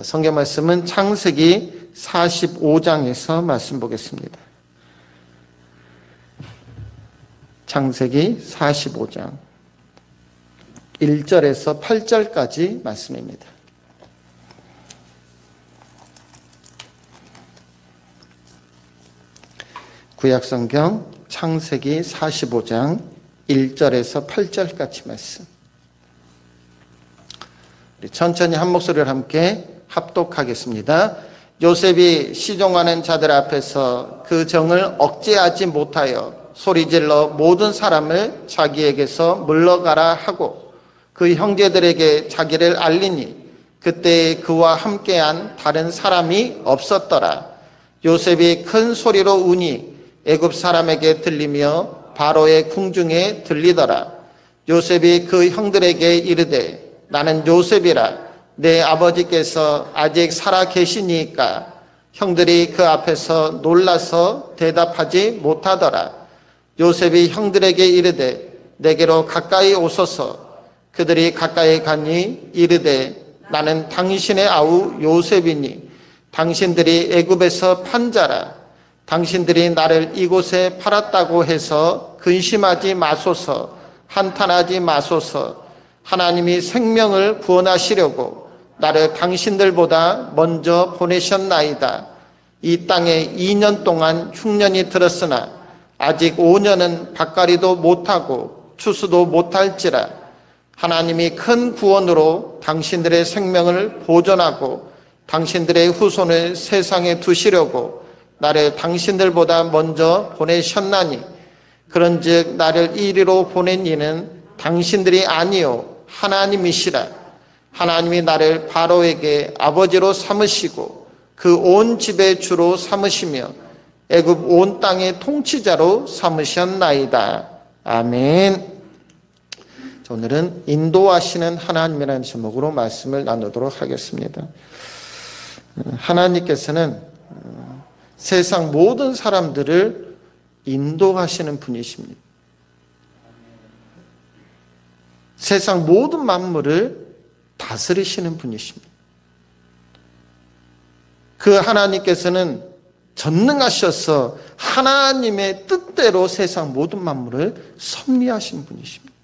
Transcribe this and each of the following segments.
성경 말씀은 창세기 45장에서 말씀 보겠습니다. 창세기 45장 1절에서 8절까지 말씀입니다. 구약성경 창세기 45장 1절에서 8절까지 말씀. 우리 천천히 한 목소리를 함께 합독하겠습니다. 요셉이 시종하는 자들 앞에서 그 정을 억제하지 못하여 소리질러 모든 사람을 자기에게서 물러가라 하고 그 형제들에게 자기를 알리니 그때 그와 함께한 다른 사람이 없었더라. 요셉이 큰 소리로 우니 애굽 사람에게 들리며 바로의 궁중에 들리더라. 요셉이 그 형들에게 이르되 나는 요셉이라. 내 아버지께서 아직 살아 계시니까. 형들이 그 앞에서 놀라서 대답하지 못하더라. 요셉이 형들에게 이르되 내게로 가까이 오소서. 그들이 가까이 가니 이르되 나는 당신의 아우 요셉이니 당신들이 애굽에서 판 자라. 당신들이 나를 이곳에 팔았다고 해서 근심하지 마소서. 한탄하지 마소서. 하나님이 생명을 구원하시려고 나를 당신들보다 먼저 보내셨나이다. 이 땅에 2년 동안 흉년이 들었으나 아직 5년은 밭갈이도 못하고 추수도 못할지라. 하나님이 큰 구원으로 당신들의 생명을 보존하고 당신들의 후손을 세상에 두시려고 나를 당신들보다 먼저 보내셨나니 그런즉 나를 이리로 보낸 이는 당신들이 아니요 하나님이시라. 하나님이 나를 바로에게 아버지로 삼으시고 그 온 집의 주로 삼으시며 애굽 온 땅의 통치자로 삼으셨나이다. 아멘. 오늘은 인도하시는 하나님이라는 제목으로 말씀을 나누도록 하겠습니다. 하나님께서는 세상 모든 사람들을 인도하시는 분이십니다. 세상 모든 만물을 다스리시는 분이십니다. 그 하나님께서는 전능하셔서 하나님의 뜻대로 세상 모든 만물을 섭리하신 분이십니다.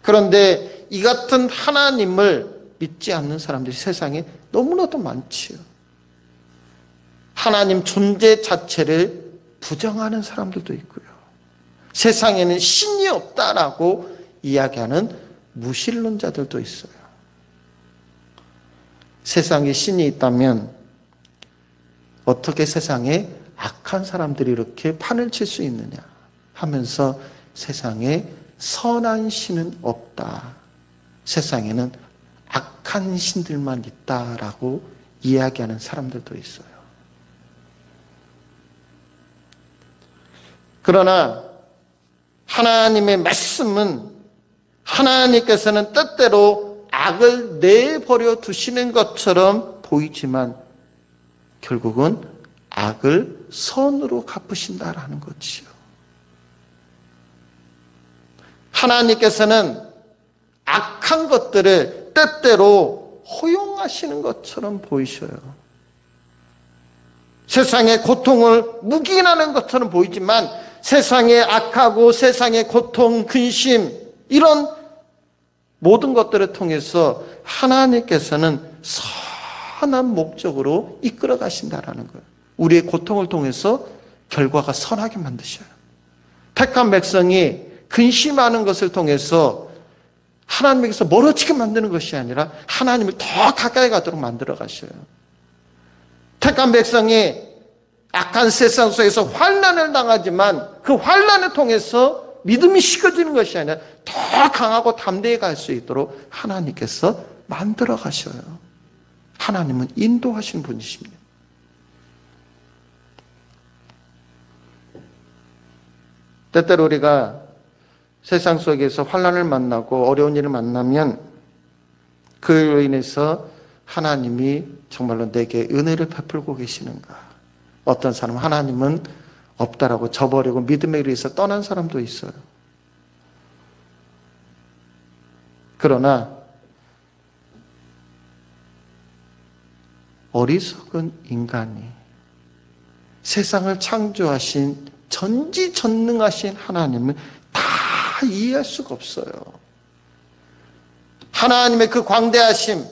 그런데 이 같은 하나님을 믿지 않는 사람들이 세상에 너무나도 많지요. 하나님 존재 자체를 부정하는 사람들도 있고요. 세상에는 신이 없다라고 이야기하는 무신론자들도 있어요. 세상에 신이 있다면 어떻게 세상에 악한 사람들이 이렇게 판을 칠 수 있느냐 하면서 세상에 선한 신은 없다. 세상에는 악한 신들만 있다라고 이야기하는 사람들도 있어요. 그러나 하나님의 말씀은 하나님께서는 뜻대로 악을 내버려 두시는 것처럼 보이지만 결국은 악을 선으로 갚으신다라는 것이요. 하나님께서는 악한 것들을 때때로 허용하시는 것처럼 보이셔요. 세상의 고통을 묵인하는 것처럼 보이지만 세상의 악하고 세상의 고통, 근심 이런 모든 것들을 통해서 하나님께서는 선한 목적으로 이끌어 가신다라는 거예요. 우리의 고통을 통해서 결과가 선하게 만드셔요. 택한 백성이 근심하는 것을 통해서 하나님에게서 멀어지게 만드는 것이 아니라 하나님을 더 가까이 가도록 만들어 가셔요. 택한 백성이 악한 세상 속에서 환난을 당하지만 그 환난을 통해서 믿음이 식어지는 것이 아니라 더 강하고 담대히 갈 수 있도록 하나님께서 만들어 가셔요. 하나님은 인도하신 분이십니다. 때때로 우리가 세상 속에서 환난을 만나고 어려운 일을 만나면 그로 인해서 하나님이 정말로 내게 은혜를 베풀고 계시는가. 어떤 사람은 하나님은 없다라고 저버리고 믿음에 의해서 떠난 사람도 있어요. 그러나 어리석은 인간이 세상을 창조하신 전지전능하신 하나님을 다 이해할 수가 없어요. 하나님의 그 광대하심,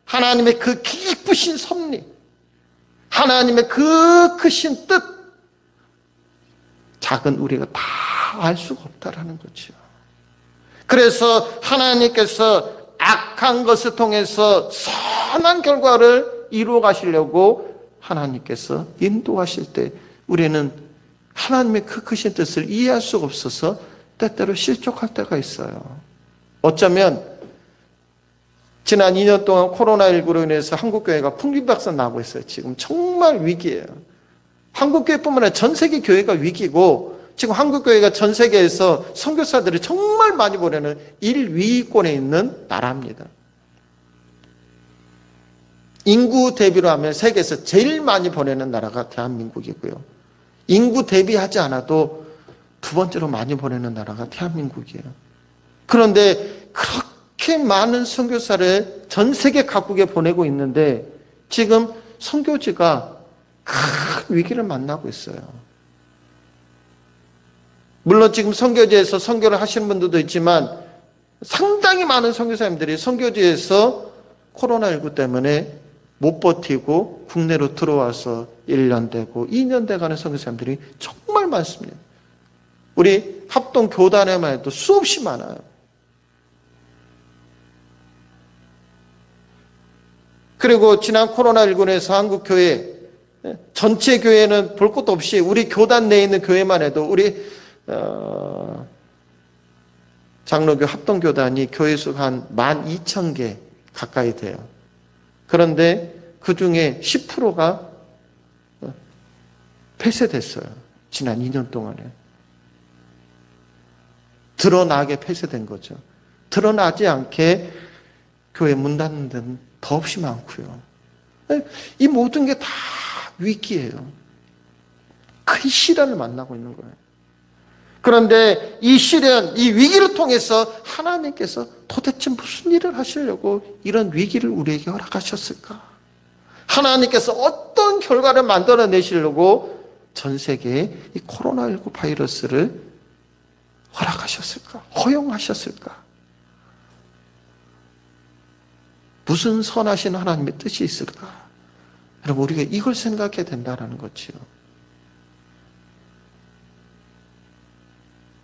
하나님의 그 깊으신 섭리, 하나님의 그 크신 뜻, 작은 우리가 다 알 수가 없다라는 거죠. 그래서 하나님께서 악한 것을 통해서 선한 결과를 이루어 가시려고 하나님께서 인도하실 때 우리는 하나님의 그 크신 뜻을 이해할 수가 없어서 때때로 실족할 때가 있어요. 어쩌면 지난 2년 동안 코로나19로 인해서 한국교회가 풍비박산 나고 있어요. 지금 정말 위기예요. 한국교회뿐만 아니라 전 세계 교회가 위기고, 지금 한국교회가 전 세계에서 선교사들을 정말 많이 보내는 1위권에 있는 나라입니다. 인구 대비로 하면 세계에서 제일 많이 보내는 나라가 대한민국이고요. 인구 대비하지 않아도 두 번째로 많이 보내는 나라가 대한민국이에요. 그런데 그렇게 많은 선교사를 전 세계 각국에 보내고 있는데 지금 선교지가 큰 위기를 만나고 있어요. 물론 지금 선교지에서 선교를 하시는 분들도 있지만 상당히 많은 선교사님들이 선교지에서 코로나19 때문에 못 버티고 국내로 들어와서 1년 되고 2년 돼가는 선교사님들이 정말 많습니다. 우리 합동 교단에만 해도 수없이 많아요. 그리고 지난 코로나19에서 한국교회 전체 교회는 볼 것도 없이 우리 교단 내에 있는 교회만 해도 우리 장로교 합동교단이 교회 수가 한 12,000개 가까이 돼요. 그런데 그 중에 10%가 폐쇄됐어요. 지난 2년 동안에. 드러나게 폐쇄된 거죠. 드러나지 않게 교회 문 닫는 데는 더없이 많고요. 이 모든 게 다 위기예요. 큰 시련을 만나고 있는 거예요. 그런데 이 시련, 이 위기를 통해서 하나님께서 도대체 무슨 일을 하시려고 이런 위기를 우리에게 허락하셨을까? 하나님께서 어떤 결과를 만들어내시려고 전 세계에 이 코로나19 바이러스를 허락하셨을까? 허용하셨을까? 무슨 선하신 하나님의 뜻이 있을까? 여러분, 우리가 이걸 생각해야 된다는 거죠.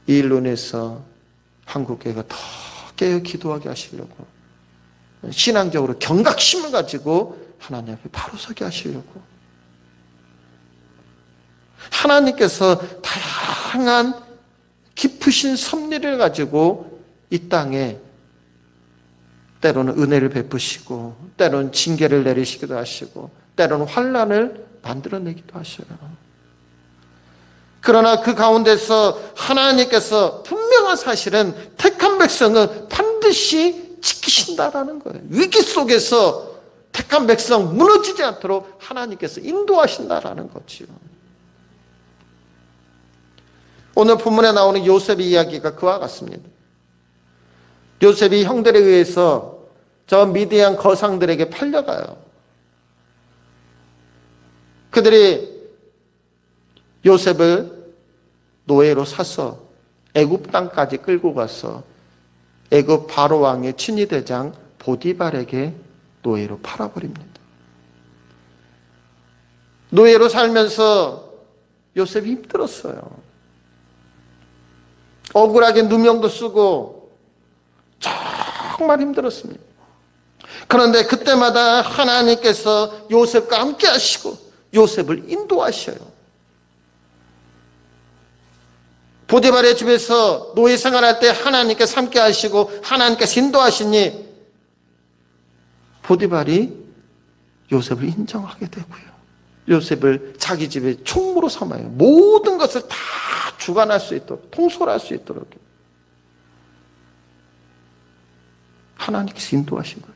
이 일로 인해서 한국교회가 더 깨어 기도하게 하시려고, 신앙적으로 경각심을 가지고 하나님 앞에 바로 서게 하시려고, 하나님께서 다양한 깊으신 섭리를 가지고 이 땅에 때로는 은혜를 베푸시고 때로는 징계를 내리시기도 하시고 때로는 환난을 만들어내기도 하셔요. 그러나 그 가운데서 하나님께서 분명한 사실은 택한 백성은 반드시 지키신다라는 거예요. 위기 속에서 택한 백성 무너지지 않도록 하나님께서 인도하신다라는 거지요. 오늘 본문에 나오는 요셉의 이야기가 그와 같습니다. 요셉이 형들에 의해서 저 미디안 거상들에게 팔려가요. 그들이 요셉을 노예로 사서 애굽 땅까지 끌고 가서 애굽 바로 왕의 친위대장 보디발에게 노예로 팔아버립니다. 노예로 살면서 요셉이 힘들었어요. 억울하게 누명도 쓰고 정말 힘들었습니다. 그런데 그때마다 하나님께서 요셉과 함께 하시고 요셉을 인도하셔요. 보디발의 집에서 노예 생활할 때 하나님께서 함께 하시고 하나님께서 인도하시니 보디발이 요셉을 인정하게 되고요. 요셉을 자기 집에 총무로 삼아요. 모든 것을 다 주관할 수 있도록, 통솔할 수 있도록 하나님께서 인도하신 거예요.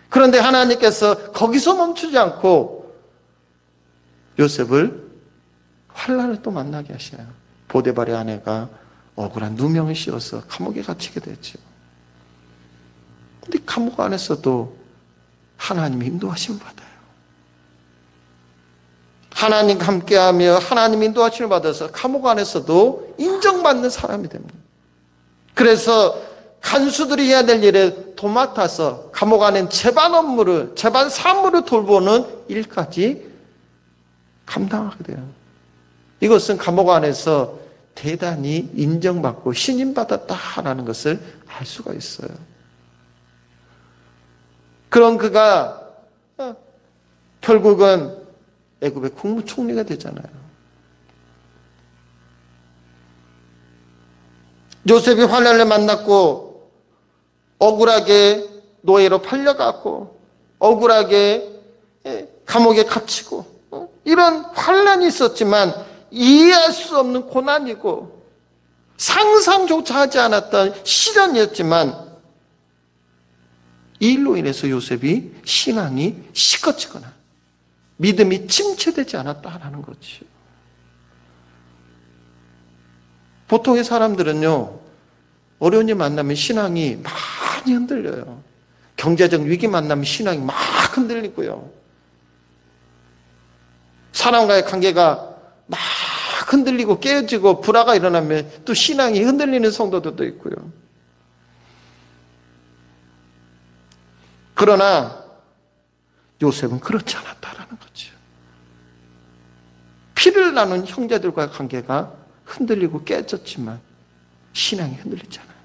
그런데 하나님께서 거기서 멈추지 않고 요셉을 환난을 또 만나게 하셔요. 보디발의 아내가 억울한 누명을 씌워서 감옥에 갇히게 됐죠. 근데 감옥 안에서도 하나님이 인도하심 받아요. 하나님과 함께하며 하나님 인도하심을 받아서 감옥 안에서도 인정받는 사람이 됩니다. 그래서 간수들이 해야 될 일을 도맡아서 감옥 안에 재반 업무를, 재반 사무를 돌보는 일까지 감당하게 돼요. 이것은 감옥 안에서 대단히 인정받고 신임받았다라는 것을 알 수가 있어요. 그런 그가 결국은 애굽의 국무총리가 되잖아요. 요셉이 환난을 만났고 억울하게 노예로 팔려갔고 억울하게 감옥에 갇히고 이런 환난이 있었지만 이해할 수 없는 고난이고 상상조차 하지 않았던 시련이었지만 이 일로 인해서 요셉이 신앙이 시커치거나 믿음이 침체되지 않았다라는 거죠. 보통의 사람들은요, 어려운 일 만나면 신앙이 많이 흔들려요. 경제적 위기 만나면 신앙이 막 흔들리고요. 사람과의 관계가 막 흔들리고 깨어지고 불화가 일어나면 또 신앙이 흔들리는 성도들도 있고요. 그러나 요셉은 그렇지 않았다라는 거죠. 피를 나눈 형제들과의 관계가 흔들리고 깨졌지만 신앙이 흔들리지 않아요.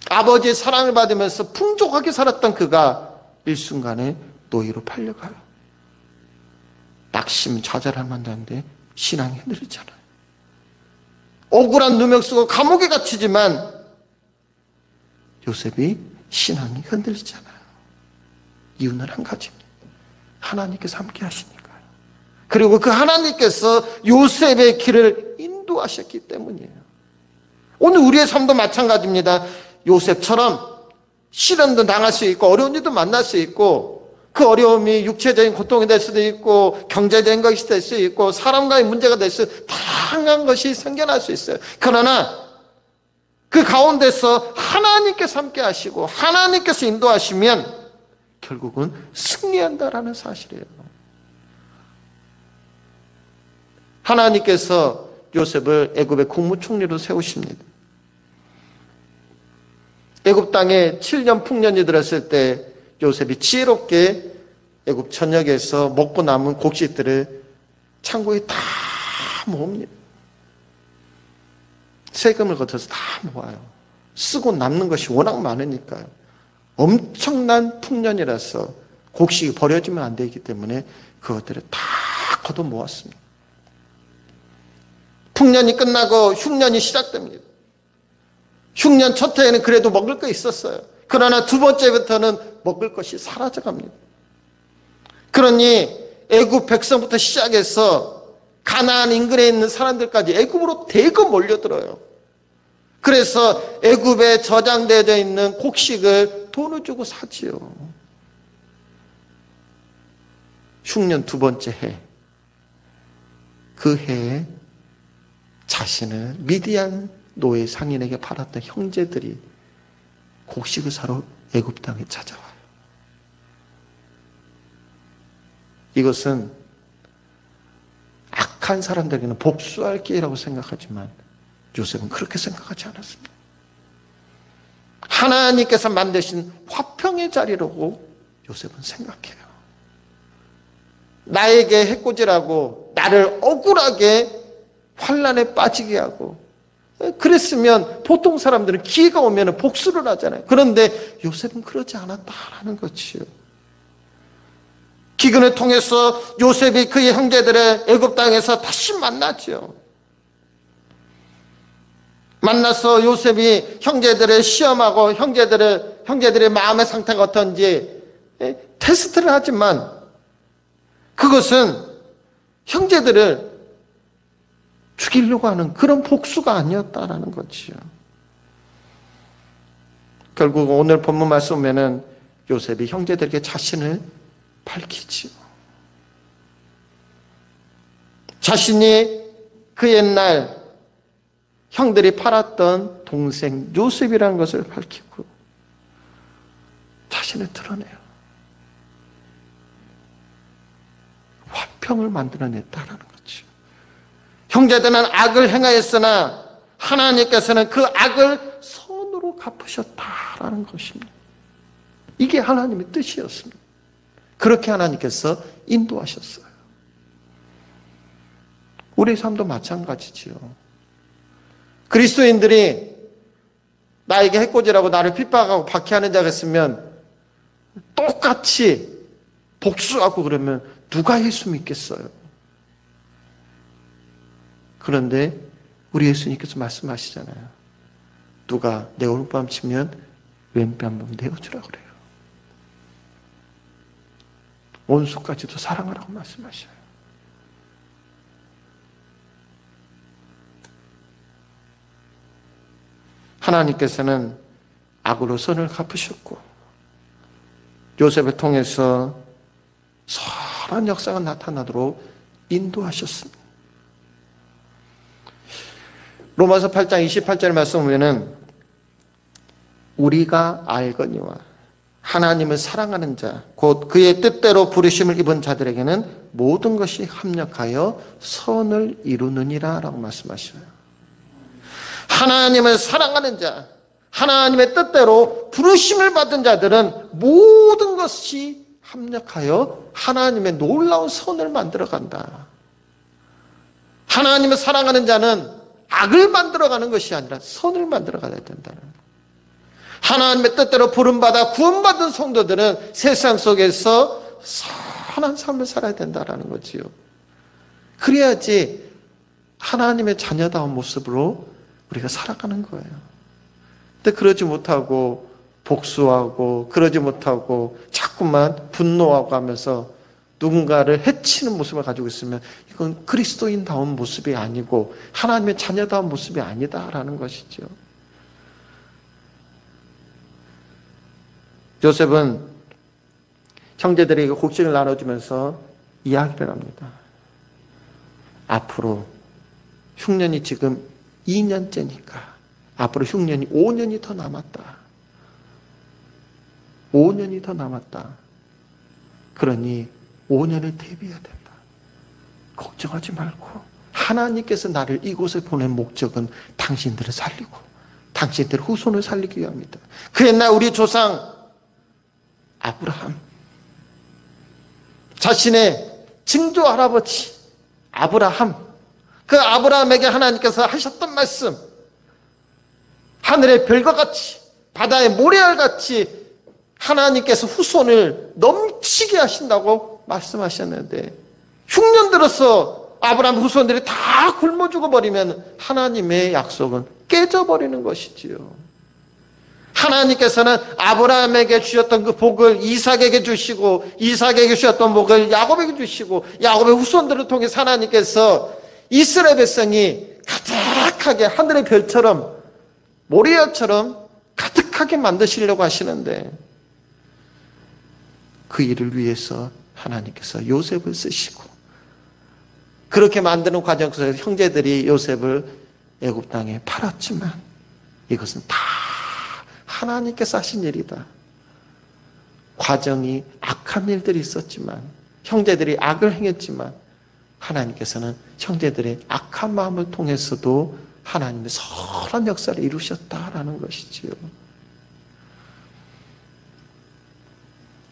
아버지의 사랑을 받으면서 풍족하게 살았던 그가 일순간에 노예로 팔려가요. 낙심, 좌절을 만나는데 신앙이 흔들리잖아요. 억울한 누명 쓰고 감옥에 갇히지만 요셉이 신앙이 흔들리잖아요. 이유는 한 가지입니다. 하나님께서 함께 하시니까요. 그리고 그 하나님께서 요셉의 길을 인도하셨기 때문이에요. 오늘 우리의 삶도 마찬가지입니다. 요셉처럼 시련도 당할 수 있고 어려운 일도 만날 수 있고 그 어려움이 육체적인 고통이 될 수도 있고 경제적인 것이 될 수 있고 사람과의 문제가 될 수 있고 다양한 것이 생겨날 수 있어요. 그러나 그 가운데서 하나님께서 함께 하시고 하나님께서 인도하시면 결국은 승리한다라는 사실이에요. 하나님께서 요셉을 애굽의 국무총리로 세우십니다. 애굽 땅에 7년 풍년이 들었을 때 요셉이 지혜롭게 애굽 전역에서 먹고 남은 곡식들을 창고에 다 모읍니다. 세금을 거쳐서 다 모아요. 쓰고 남는 것이 워낙 많으니까요. 엄청난 풍년이라서 곡식이 버려지면 안 되기 때문에 그것들을 다 걷어 모았습니다. 풍년이 끝나고 흉년이 시작됩니다. 흉년 첫 해에는 그래도 먹을 거 있었어요. 그러나 두 번째부터는 먹을 것이 사라져갑니다. 그러니 애굽 백성부터 시작해서 가나안 인근에 있는 사람들까지 애굽으로 대거 몰려들어요. 그래서 애굽에 저장되어 있는 곡식을 돈을 주고 사지요. 흉년 두 번째 해, 그 해에 자신을 미디안 노예 상인에게 팔았던 형제들이 곡식을 사러 애굽 땅에 찾아와요. 이것은 악한 사람들에게는 복수할 기회라고 생각하지만 요셉은 그렇게 생각하지 않았습니다. 하나님께서 만드신 화평의 자리라고 요셉은 생각해요. 나에게 해코지라고 나를 억울하게 환난에 빠지게 하고 그랬으면 보통 사람들은 기회가 오면 복수를 하잖아요. 그런데 요셉은 그러지 않았다라는 거지요. 기근을 통해서 요셉이 그의 형제들의 애굽 땅에서 다시 만났죠. 만나서 요셉이 형제들을 시험하고 형제들의 마음의 상태가 어떤지 테스트를 하지만 그것은 형제들을 죽이려고 하는 그런 복수가 아니었다라는 거지요. 결국 오늘 본문 말씀 보면은 요셉이 형제들에게 자신을 밝히지요. 자신이 그 옛날 형들이 팔았던 동생 요셉이라는 것을 밝히고 자신을 드러내요. 형을 만들어냈다라는 거죠. 형제들은 악을 행하였으나 하나님께서는 그 악을 선으로 갚으셨다라는 것입니다. 이게 하나님의 뜻이었습니다. 그렇게 하나님께서 인도하셨어요. 우리 삶도 마찬가지지요. 그리스도인들이 나에게 해코지라고 나를 핍박하고 박해하는 자가 있으면 똑같이 복수하고 그러면 누가 예수 믿겠어요? 그런데 우리 예수님께서 말씀하시잖아요. 누가 내 오른뺨 치면 왼뺨 내어주라 그래요. 원수까지도 사랑하라고 말씀하셔요. 하나님께서는 악으로 선을 갚으셨고 요셉을 통해서 선한 역사가 나타나도록 인도하셨습니다. 로마서 8장 28절 말씀 보면은 우리가 알거니와 하나님을 사랑하는 자 곧 그의 뜻대로 부르심을 입은 자들에게는 모든 것이 합력하여 선을 이루느니라 라고 말씀하셔요. 하나님을 사랑하는 자, 하나님의 뜻대로 부르심을 받은 자들은 모든 것이 합력하여 하나님의 놀라운 선을 만들어간다. 하나님을 사랑하는 자는 악을 만들어가는 것이 아니라 선을 만들어가야 된다는 거예요. 하나님의 뜻대로 부름받아 구원받은 성도들은 세상 속에서 선한 삶을 살아야 된다는 거지요. 그래야지 하나님의 자녀다운 모습으로 우리가 살아가는 거예요. 근데 그러지 못하고 복수하고 그러지 못하고 자꾸만 분노하고 하면서 누군가를 해치는 모습을 가지고 있으면 이건 그리스도인다운 모습이 아니고 하나님의 자녀다운 모습이 아니다라는 것이죠. 요셉은 형제들에게 곡식을 나눠주면서 이야기를 합니다. 앞으로 흉년이 지금 2년째니까 앞으로 흉년이 5년이 더 남았다. 5년이 더 남았다. 그러니 5년을 대비해야 된다. 걱정하지 말고 하나님께서 나를 이곳에 보낸 목적은 당신들을 살리고 당신들의 후손을 살리기 위함이다. 그 옛날 우리 조상 아브라함 자신의 증조 할아버지 아브라함 그 아브라함에게 하나님께서 하셨던 말씀 하늘의 별과 같이 바다의 모래알같이 하나님께서 후손을 넘치게 하신다고 말씀하셨는데 흉년 들어서 아브라함 후손들이 다 굶어 죽어버리면 하나님의 약속은 깨져버리는 것이지요. 하나님께서는 아브라함에게 주셨던 그 복을 이삭에게 주시고 이삭에게 주셨던 복을 야곱에게 주시고 야곱의 후손들을 통해서 하나님께서 이스라엘 백성이 가득하게 하늘의 별처럼 모래알처럼 가득하게 만드시려고 하시는데 그 일을 위해서 하나님께서 요셉을 쓰시고 그렇게 만드는 과정 속에서 형제들이 요셉을 애굽 땅에 팔았지만 이것은 다 하나님께서 하신 일이다. 과정이 악한 일들이 있었지만 형제들이 악을 행했지만 하나님께서는 형제들의 악한 마음을 통해서도 하나님의 선한 역사를 이루셨다라는 것이지요.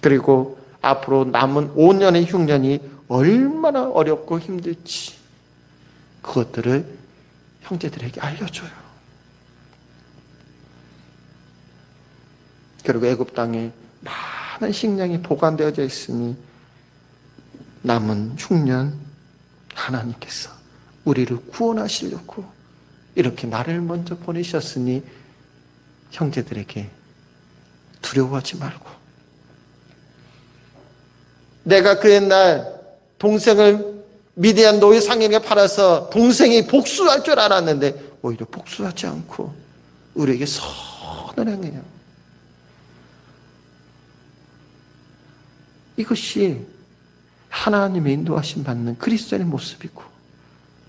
그리고 앞으로 남은 5년의 흉년이 얼마나 어렵고 힘들지 그것들을 형제들에게 알려줘요. 그리고 애굽 땅에 많은 식량이 보관되어져 있으니 남은 흉년 하나님께서 우리를 구원하시려고 이렇게 나를 먼저 보내셨으니 형제들에게 두려워하지 말고 내가 그 옛날 동생을 미디안 노예 상인에게 팔아서 동생이 복수할 줄 알았는데 오히려 복수하지 않고 우리에게 선을 행해요. 이것이 하나님의 인도하심 받는 그리스도의 모습이고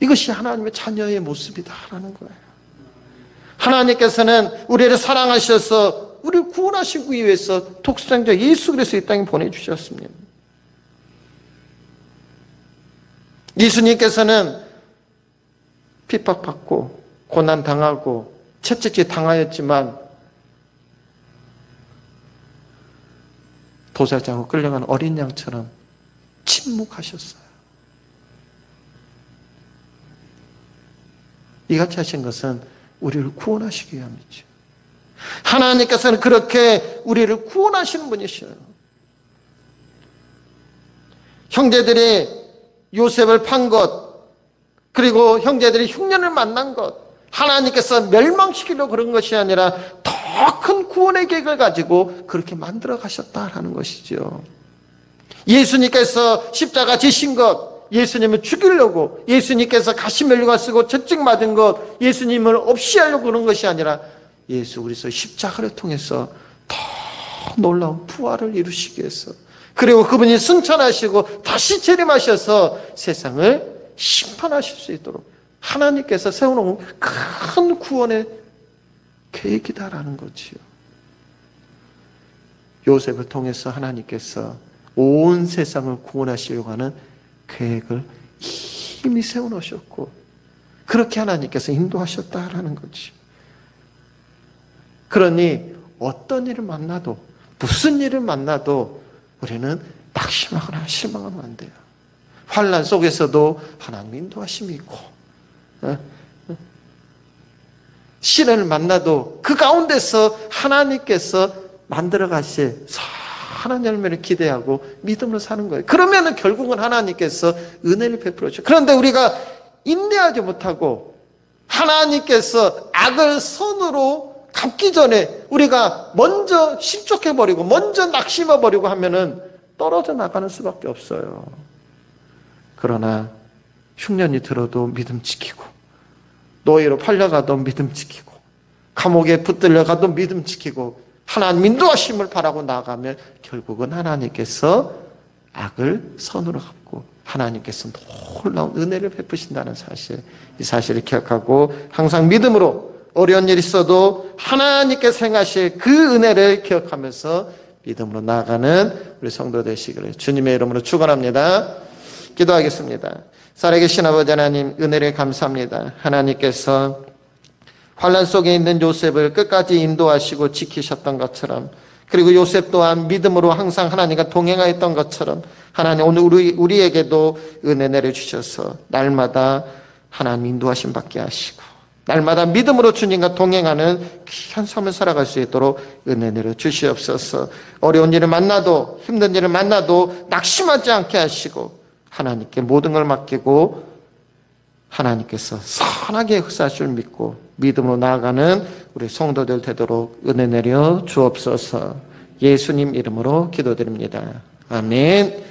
이것이 하나님의 자녀의 모습이다라는 거예요. 하나님께서는 우리를 사랑하셔서 우리를 구원하시기 위해서 독생자 예수 그리스도 이 땅에 보내주셨습니다. 예수님께서는 핍박받고 고난당하고 채찍질 당하였지만 도살장으로 끌려간 어린 양처럼 침묵하셨어요. 이같이 하신 것은 우리를 구원하시기 위함이죠. 하나님께서는 그렇게 우리를 구원하시는 분이셔요. 형제들이 요셉을 판 것, 그리고 형제들이 흉년을 만난 것, 하나님께서 멸망시키려고 그런 것이 아니라 더 큰 구원의 계획을 가지고 그렇게 만들어 가셨다라는 것이죠. 예수님께서 십자가 지신 것, 예수님을 죽이려고, 예수님께서 가시면류관 쓰고 채찍 맞은 것, 예수님을 없이 하려고 그런 것이 아니라 예수 그리스도의 십자가를 통해서 더 놀라운 부활을 이루시기 위해서, 그리고 그분이 승천하시고 다시 재림하셔서 세상을 심판하실 수 있도록 하나님께서 세워놓은 큰 구원의 계획이다라는 거지요. 요셉을 통해서 하나님께서 온 세상을 구원하시려고 하는 계획을 이미 세워놓으셨고, 그렇게 하나님께서 인도하셨다라는 거지. 그러니 어떤 일을 만나도, 무슨 일을 만나도 우리는 낙심하거나 실망하면 안 돼요. 환난 속에서도 하나님 인도하심이 있고, 시련을 만나도 그 가운데서 하나님께서 만들어 가실 선한 열매를 기대하고 믿음으로 사는 거예요. 그러면 결국은 하나님께서 은혜를 베풀어 주죠. 그런데 우리가 인내하지 못하고 하나님께서 악을 선으로 갚기 전에 우리가 먼저 실족해버리고 먼저 낙심해버리고 하면은 떨어져 나가는 수밖에 없어요. 그러나 흉년이 들어도 믿음 지키고, 노예로 팔려가도 믿음 지키고, 감옥에 붙들려가도 믿음 지키고, 하나님 인도하심을 바라고 나가면 결국은 하나님께서 악을 선으로 갚고 하나님께서 놀라운 은혜를 베푸신다는 사실, 이 사실을 기억하고 항상 믿음으로 어려운 일이 있어도 하나님께서 행하실 그 은혜를 기억하면서 믿음으로 나아가는 우리 성도 되시기를 주님의 이름으로 축원합니다. 기도하겠습니다. 살아계신 아버지 하나님, 은혜를 감사합니다. 하나님께서 환난 속에 있는 요셉을 끝까지 인도하시고 지키셨던 것처럼, 그리고 요셉 또한 믿음으로 항상 하나님과 동행하였던 것처럼 하나님 오늘 우리에게도 은혜 내려주셔서 날마다 하나님 인도하심 받게 하시고 날마다 믿음으로 주님과 동행하는 귀한 삶을 살아갈 수 있도록 은혜 내려주시옵소서. 어려운 일을 만나도 힘든 일을 만나도 낙심하지 않게 하시고 하나님께 모든 걸 맡기고 하나님께서 선하게 역사하실 줄 믿고 믿음으로 나아가는 우리 성도들 되도록 은혜 내려 주옵소서. 예수님 이름으로 기도드립니다. 아멘.